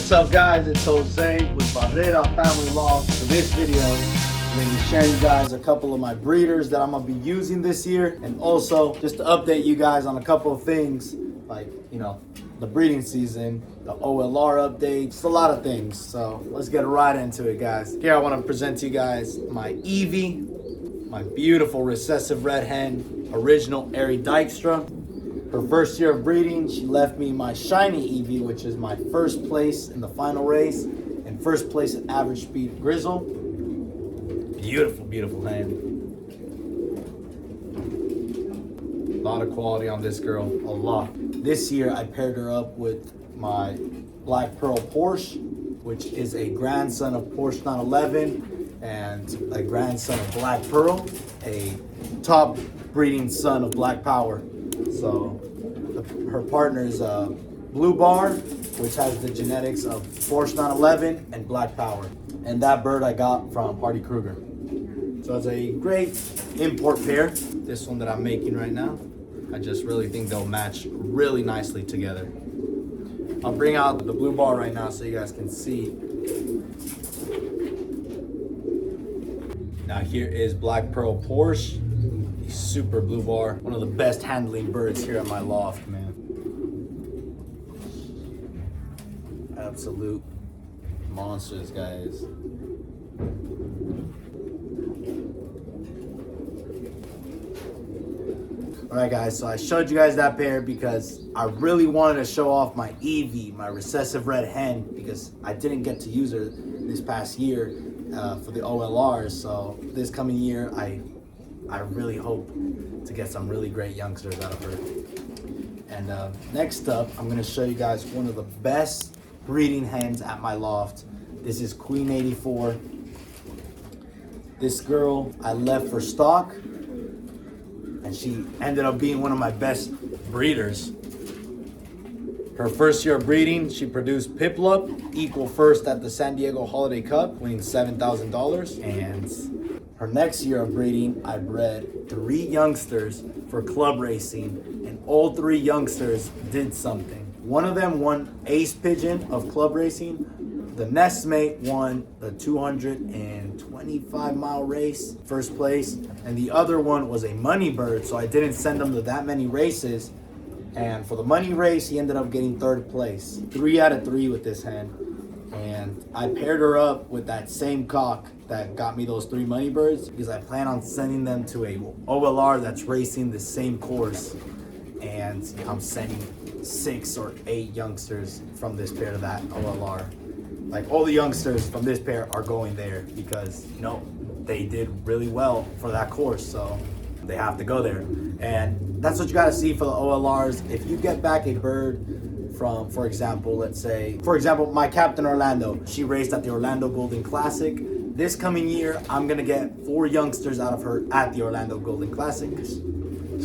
What's up guys, it's Jose with Barrera Family Loft. For this video, I'm going to be sharing you guys a couple of my breeders that I'm going to be using this year, and also just to update you guys on a couple of things like, the breeding season, the OLR updates, a lot of things. So let's get right into it, guys. Here I want to present to you guys my Eevee, my beautiful recessive red hen, original Airy Dykstra. Her first year of breeding, she left me my shiny Eevee, which is my first place in the final race and first place at average speed Grizzle. Beautiful, beautiful hen. A lot of quality on this girl, a lot. This year I paired her up with my Black Pearl Porsche, which is a grandson of Porsche 911 and a grandson of Black Pearl, a top breeding son of Black Power. So her partner is Blue Bar, which has the genetics of Porsche 911 and Black Power. And that bird I got from Hardy Kruger. So it's a great import pair, this one that I'm making right now. I just really think they'll match really nicely together. I'll bring out the Blue Bar right now so you guys can see. Now here is Black Pearl Porsche. Super Blue Bar, one of the best handling birds here at my loft, man. Absolute monsters, guys. Alright guys, so I showed you guys that pair because I really wanted to show off my Eevee, my recessive red hen, because I didn't get to use her this past year for the OLRs. So this coming year, I really hope to get some really great youngsters out of her. And next up, I'm gonna show you guys one of the best breeding hens at my loft. This is Queen 84. This girl I left for stock, and she ended up being one of my best breeders. Her first year of breeding, she produced Piplup, equal first at the San Diego Holiday Cup, winning $7,000. And her next year of breeding, I bred 3 youngsters for club racing, and all 3 youngsters did something. One of them won Ace Pigeon of club racing. The nestmate won the 225-mile race, first place, and the other one was a money bird, so I didn't send him to that many races. And for the money race, he ended up getting 3rd place. 3 out of 3 with this hen. And I paired her up with that same cock that got me those 3 money birds because I plan on sending them to a OLR that's racing the same course. And I'm sending 6 or 8 youngsters from this pair to that OLR. Like, all the youngsters from this pair are going there because, they did really well for that course. So they have to go there. And that's what you got to see for the OLRs. If you get back a bird from, for example, my Captain Orlando, she raced at the Orlando Golden Classic. This coming year, I'm going to get 4 youngsters out of her at the Orlando Golden Classic because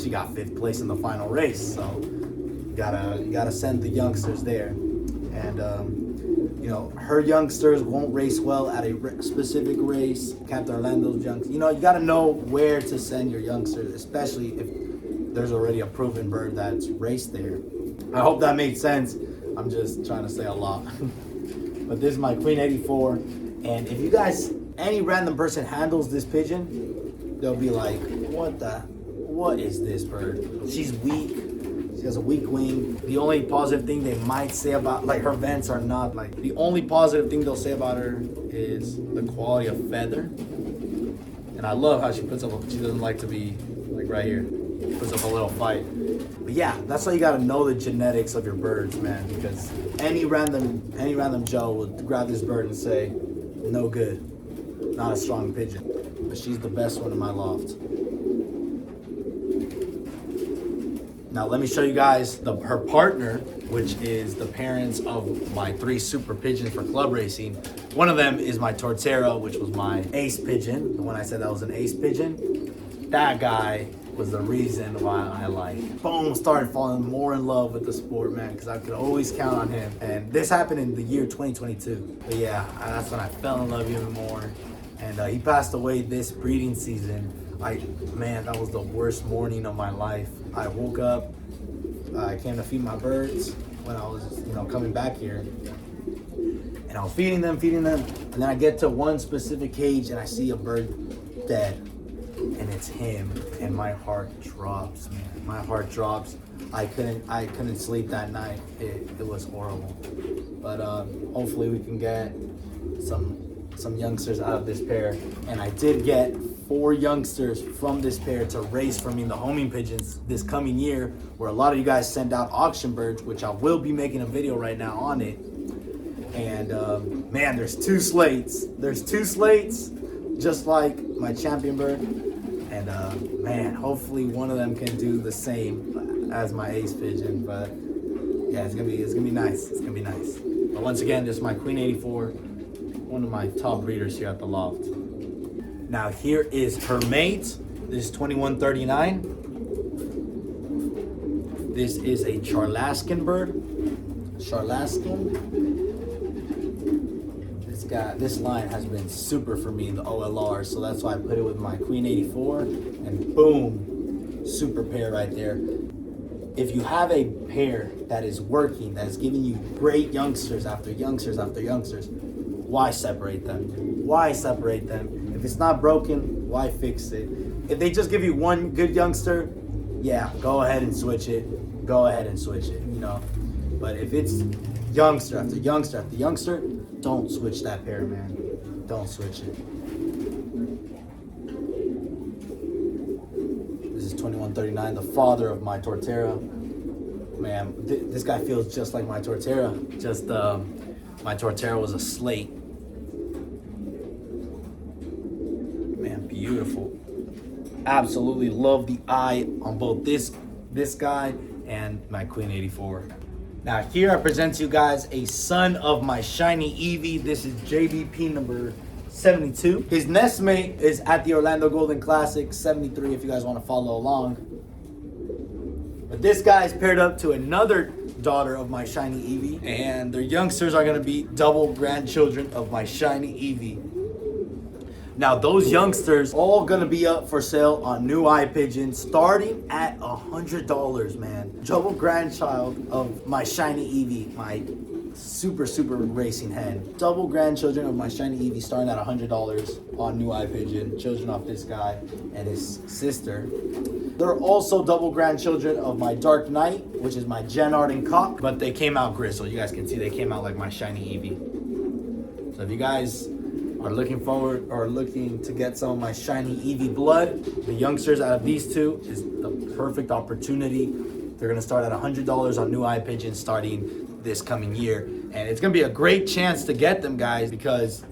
she got 5th place in the final race. So you gotta send the youngsters there. And, her youngsters won't race well at a specific race. Captain Orlando's youngsters, you got to know where to send your youngsters, especially if there's already a proven bird that's raced there. I hope that made sense. I'm just trying to say a lot. But this is my Queen 84. And if you guys, any random person handles this pigeon, they'll be like, what is this bird? She's weak. She has a weak wing. The only positive thing they might say about, her vents are not, the only positive thing they'll say about her is the quality of feather. And I love how she puts up, she doesn't like to be, right here, puts up a little fight. But yeah, that's how you gotta know the genetics of your birds, man, because any random Joe would grab this bird and say, no good, not a strong pigeon. But she's the best one in my loft. Now let me show you guys her partner, which is the parents of my 3 super pigeons for club racing. One of them is my Tort Terara, which was my ace pigeon. The one I said that was an ace pigeon. That guy was the reason why I started falling more in love with the sport, man, because I could always count on him. And this happened in the year 2022. But yeah, that's when I fell in love even more. And he passed away this breeding season. That was the worst morning of my life. I woke up, I came to feed my birds when I was, coming back here. And I was feeding them, and then I get to one specific cage and I see a bird dead, and it's him, and my heart drops, man. My heart drops. I couldn't sleep that night. It was horrible. But hopefully we can get some youngsters out of this pair. And I did get 4 youngsters from this pair to race for me in the homing pigeons this coming year, where a lot of you guys send out auction birds, which I will be making a video right now on it. And man, there's 2 slates. There's 2 slates, just like my champion bird. And man, hopefully one of them can do the same as my ace pigeon. But yeah, it's gonna be nice. It's gonna be nice. But once again, this is my Queen 84, one of my top breeders here at the loft. Now here is her mate. This is 2139. This is a Charlaskin bird. Charlaskin. This line has been super for me in the OLR, so that's why I put it with my Queen 84, and boom, super pair right there. If you have a pair that is working, that is giving you great youngsters after youngsters after youngsters, why separate them? Why separate them? If it's not broken, why fix it? If they just give you one good youngster, yeah, go ahead and switch it. Go ahead and switch it, you know. But if it's youngster after youngster after youngster, don't switch that pair, man. Don't switch it. This is 2139, the father of my Tort Terara. Man, this guy feels just like my Tort Terara. Just my Tort Terara was a slate. Man, beautiful. Absolutely love the eye on both this guy and my Queen 84. Now here I present to you guys a son of my shiny Eevee. This is JBP number 72. His nest mate is at the Orlando Golden Classic 73 if you guys want to follow along. But this guy is paired up to another daughter of my shiny Eevee, and their youngsters are going to be double grandchildren of my shiny Eevee. Now those youngsters all gonna be up for sale on New Eye Pigeon, starting at $100, man. Double grandchild of my shiny Eevee, my super racing hen. Double grandchildren of my shiny Eevee, starting at $100 on New Eye Pigeon. Children of this guy and his sister. They're also double grandchildren of my Dark Knight, which is my Gen Arden cock, but they came out Grizzle. You guys can see they came out like my shiny Eevee. So if you guys are looking to get some of my shiny Eevee blood, the youngsters out of these 2 is the perfect opportunity. They're gonna start at $100 on New Eye Pigeon starting this coming year, and it's gonna be a great chance to get them, guys, because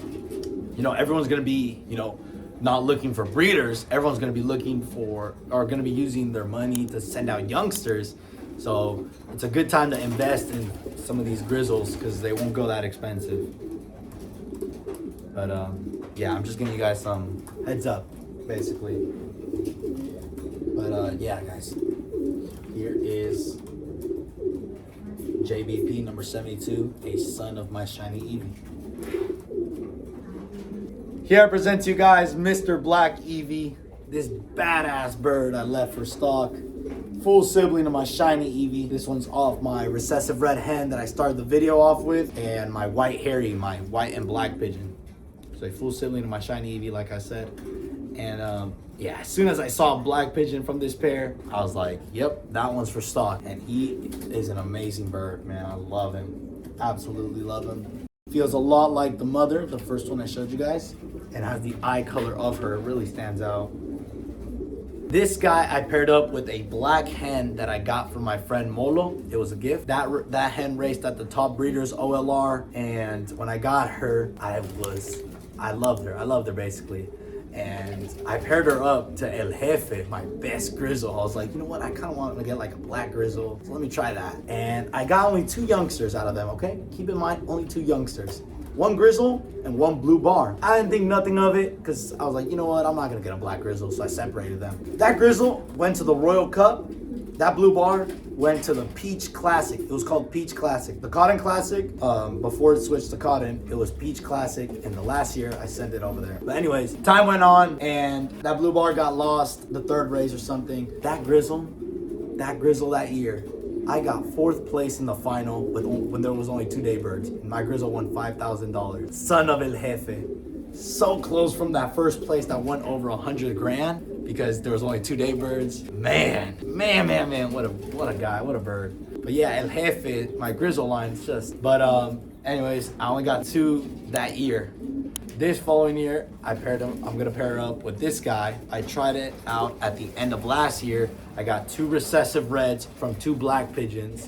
you know everyone's gonna be not looking for breeders. Everyone's gonna be gonna be using their money to send out youngsters. So it's a good time to invest in some of these Grizzles because they won't go that expensive. But yeah, I'm just giving you guys some heads up, basically. But yeah, guys, here is JBP number 72, a son of my shiny Eevee. Here I present to you guys Mr. Black Eevee, this badass bird I left for stock. Full sibling of my shiny Eevee. This one's off my recessive red hen that I started the video off with, and my white hairy, my white and black pigeon. So a full sibling of my shiny Eevee, like I said. And yeah, as soon as I saw a black pigeon from this pair, I was like, yep, that one's for stock. And he is an amazing bird, man. I love him. Absolutely love him. Feels a lot like the mother, the first one I showed you guys, and has the eye color of her. It really stands out. This guy I paired up with a black hen that I got from my friend Molo. It was a gift. That hen raced at the Top Breeders OLR, and when I got her, I loved her. I loved her basically. And I paired her up to El Jefe, my best Grizzle. I was like, you know what? I kind of want to get like a black Grizzle. So let me try that. And I got only 2 youngsters out of them, okay? Keep in mind, only 2 youngsters. 1 Grizzle and 1 blue bar. I didn't think nothing of it because I was like, you know what? I'm not going to get a black Grizzle. So I separated them. That Grizzle went to the Royal Cup. That blue bar went to the Peach Classic. It was called Peach Classic. The Cotton Classic, before it switched to Cotton, it was Peach Classic. And the last year, I sent it over there. But anyways, time went on and that blue bar got lost the 3rd race or something. That Grizzle that year, I got 4th place in the final when there was only 2 day birds. And my Grizzle won $5,000. Son of El Jefe. So close from that 1st place that went over 100 grand because there was only 2 day birds. Man, what a guy, what a bird. But yeah, El Jefe, my Grizzle line's just. But anyways, I only got 2 that year. This following year, I'm gonna pair her up with this guy. I tried it out at the end of last year. I got 2 recessive reds from 2 black pigeons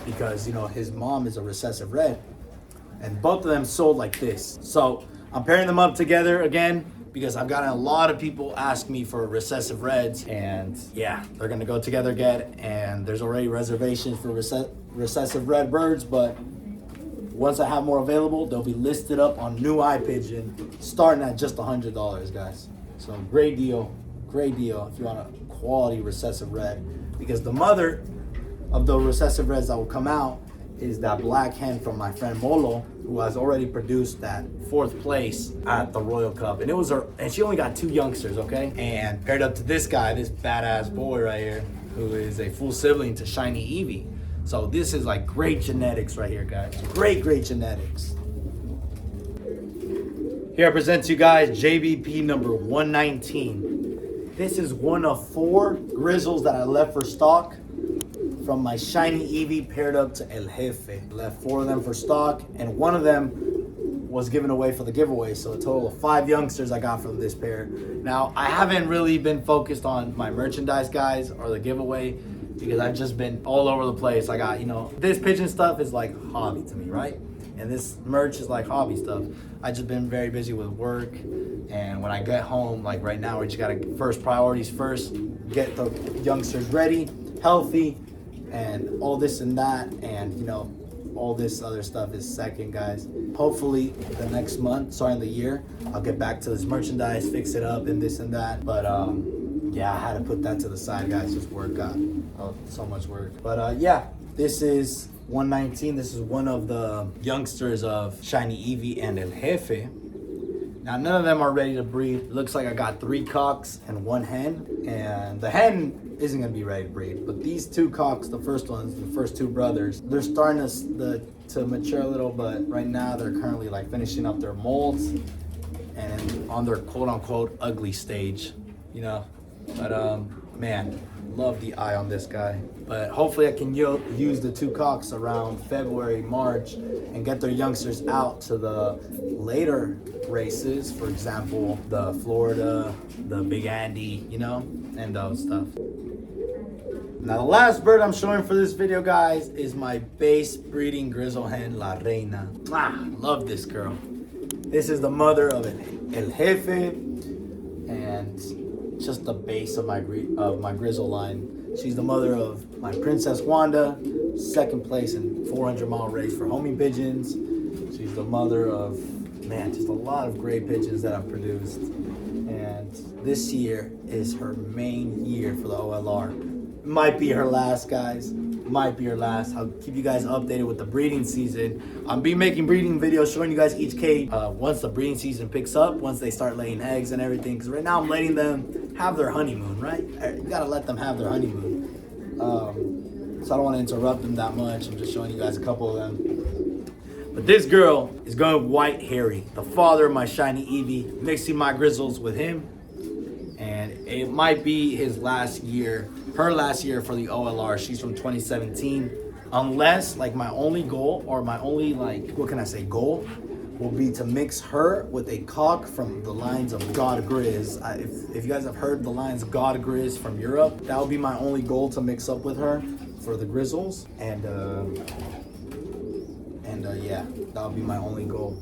because, you know, his mom is a recessive red. And both of them sold like this. So I'm pairing them up together again because I've gotten a lot of people ask me for recessive reds. And yeah, they're gonna go together again. And there's already reservations for recessive red birds, but once I have more available, they'll be listed up on New Eye Pigeon, starting at just $100, guys. So great deal if you want a quality recessive red. Because the mother of the recessive reds that will come out is that black hen from my friend Molo, who has already produced that 4th place at the Royal Cup. And it was her, and she only got 2 youngsters, okay? And paired up to this guy, this badass boy right here, who is a full sibling to Shiny Eevee. So this is like great genetics right here, guys. Great genetics. Here I present to you guys JBP number 119. This is one of 4 Grizzles that I left for stock from my Shiny Eevee paired up to El Jefe. Left 4 of them for stock, and 1 of them was given away for the giveaway. So a total of 5 youngsters I got from this pair. Now, I haven't really been focused on my merchandise, guys, or the giveaway, because I've just been all over the place. I got, you know, this pigeon stuff is like hobby to me, right? And this merch is like hobby stuff. I just been very busy with work, and when I get home, like right now, we just gotta first priorities first, get the youngsters ready, healthy, and all this and that, and you know, all this other stuff is second, guys. Hopefully the next month, starting the year, I'll get back to this merchandise, fix it up and this and that. But yeah, I had to put that to the side, guys. Just work got so much work. But yeah, this is 119. This is one of the youngsters of Shiny Eevee and El Jefe. Now, none of them are ready to breed. Looks like I got 3 cocks and 1 hen. And the hen isn't gonna be ready to breed. But these 2 cocks, the first ones, the first 2 brothers, they're starting to mature a little, but right now they're currently like finishing up their molts and on their quote unquote ugly stage, you know. But man, love the eye on this guy. But hopefully I can use the 2 cocks around February, March, and get their youngsters out to the later races. For example, the Florida, the Big Andy, you know, and those stuff. Now the last bird I'm showing for this video, guys, is my base breeding Grizzle hen, La Reina. Love this girl. This is the mother of El Jefe, and just the base of my Grizzle line. She's the mother of my Princess Wanda, 2nd place in 400-mile race for homing pigeons. She's the mother of, man, just a lot of great pigeons that I've produced. And this year is her main year for the OLR. Might be her last, guys. Might be her last. I'll keep you guys updated with the breeding season. I'll be making breeding videos showing you guys each cage once the breeding season picks up, once they start laying eggs and everything. Because right now I'm letting them have their honeymoon, right? You gotta let them have their honeymoon. So I don't want to interrupt them that much. I'm just showing you guys a couple of them. But this girl is going with White Harry, the father of my Shiny Eevee, mixing my Grizzles with him. And it might be his last year, her last year for the OLR. She's from 2017. Unless, like, my only goal, or my only, like, what can I say, goal, will be to mix her with a cock from the lines of God Grizz. If you guys have heard the lines of God Grizz from Europe, that would be my only goal, to mix up with her for the Grizzles. And yeah, that would be my only goal,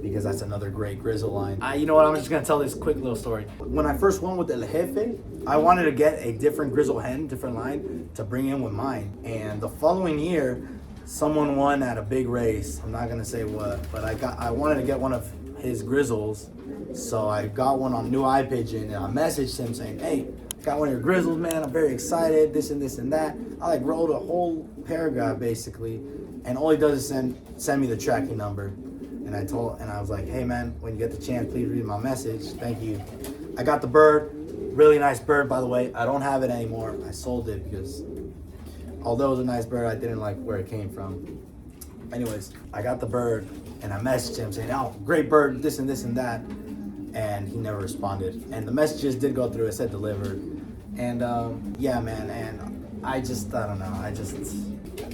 because that's another great Grizzle line. You know what, I'm just gonna tell this quick little story. When I first went with El Jefe, I wanted to get a different Grizzle hen, different line, to bring in with mine. And the following year, someone won at a big race. I'm not gonna say what, but I wanted to get one of his Grizzles. So I got one on New Eye Pigeon, and I messaged him saying, hey, got one of your Grizzles, man, I'm very excited, this and this and that. I like wrote a whole paragraph basically, and all he does is send me the tracking number. And I was like, hey man, when you get the chance, please read my message. Thank you. I got the bird. Really nice bird, by the way. I don't have it anymore. I sold it because although it was a nice bird, I didn't like where it came from. Anyways, I got the bird and I messaged him saying, oh, great bird, this and this and that. And he never responded. And the messages did go through, it said delivered. And yeah, man, and I don't know,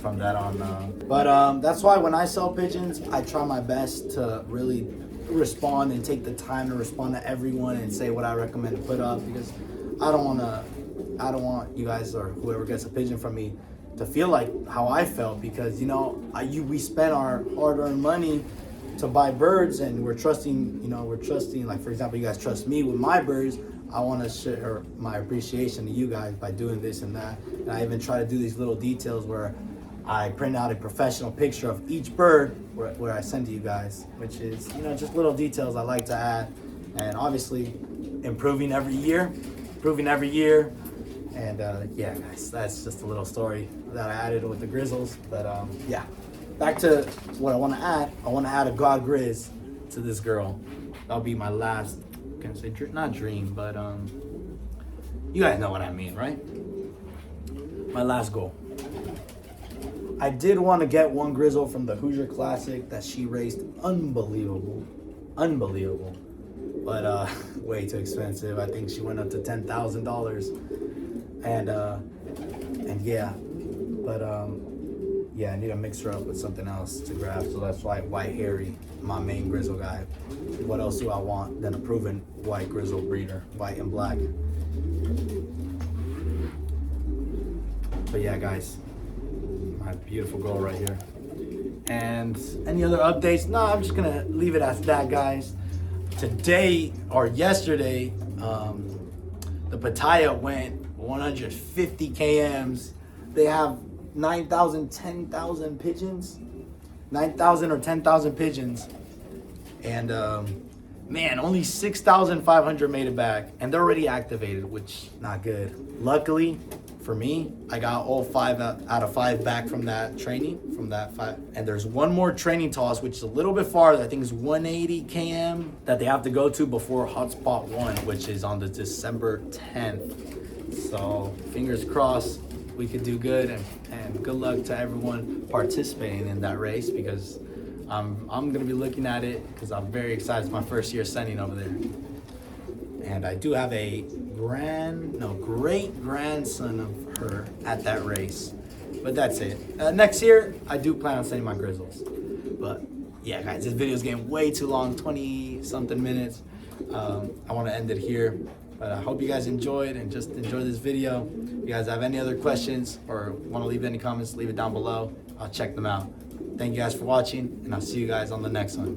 from that on. But that's why when I sell pigeons, I try my best to really respond and take the time to respond to everyone and say what I recommend to put up, because I don't want you guys or whoever gets a pigeon from me to feel like how I felt, because you know we spent our hard-earned money to buy birds, and we're trusting, like, for example, you guys trust me with my birds. I want to share my appreciation to you guys by doing this and that. And I even try to do these little details where I print out a professional picture of each bird where I send to you guys, which is, just little details I like to add. And obviously improving every year. And yeah, guys, that's just a little story that I added with the Grizzles. But yeah, back to what I want to add. I want to add a God Grizz to this girl. That'll be my last, can I say, not dream, but you guys know what I mean, right? My last goal. I did want to get one Grizzle from the Hoosier Classic that she raced. Unbelievable. But way too expensive. I think she went up to $10,000. And yeah, but yeah, I need to mix her up with something else to grab. So that's why White Harry, my main Grizzle guy. What else do I want than a proven white Grizzle breeder, white and black? But yeah, guys, my beautiful girl right here. And any other updates? No, I'm just gonna leave it as that, guys. Today or yesterday, the Pattaya went 150 kms. They have 9,000, 10,000 pigeons. 9,000 or 10,000 pigeons. And man, only 6,500 made it back. And they're already activated, which not good. Luckily for me, I got all 5 out of 5 back from that training, from that 5. And there's one more training toss, which is a little bit farther. I think it's 180 km that they have to go to before Hotspot 1, which is on the December 10th. So fingers crossed we could do good, and good luck to everyone participating in that race, because I'm gonna be looking at it because I'm very excited. It's my first year sending over there. And I do have a great grandson of her at that race. But that's it. Next year, I do plan on sending my Grizzles. But yeah, guys, this video is getting way too long, 20 something minutes. I want to end it here. But I hope you guys enjoyed, and just enjoy this video. If you guys have any other questions or want to leave any comments, leave it down below. I'll check them out. Thank you guys for watching, and I'll see you guys on the next one.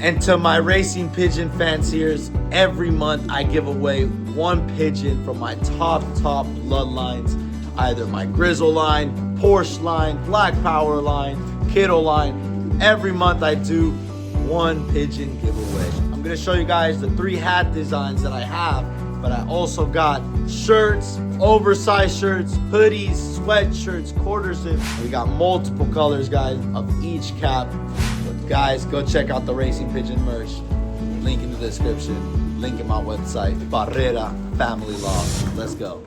And to my racing pigeon fanciers, every month I give away one pigeon from my top bloodlines, either my Grizzle line, Porsche line, Black Power line, Kiddo line. Every month I do one pigeon giveaway. I'm gonna show you guys the 3 hat designs that I have, but I also got shirts, oversized shirts, hoodies, sweatshirts, quarter zips. We got multiple colors, guys, of each cap. But guys, go check out the Racing Pigeon merch. Link in the description. Link in my website, Barrera Family Loft. Let's go.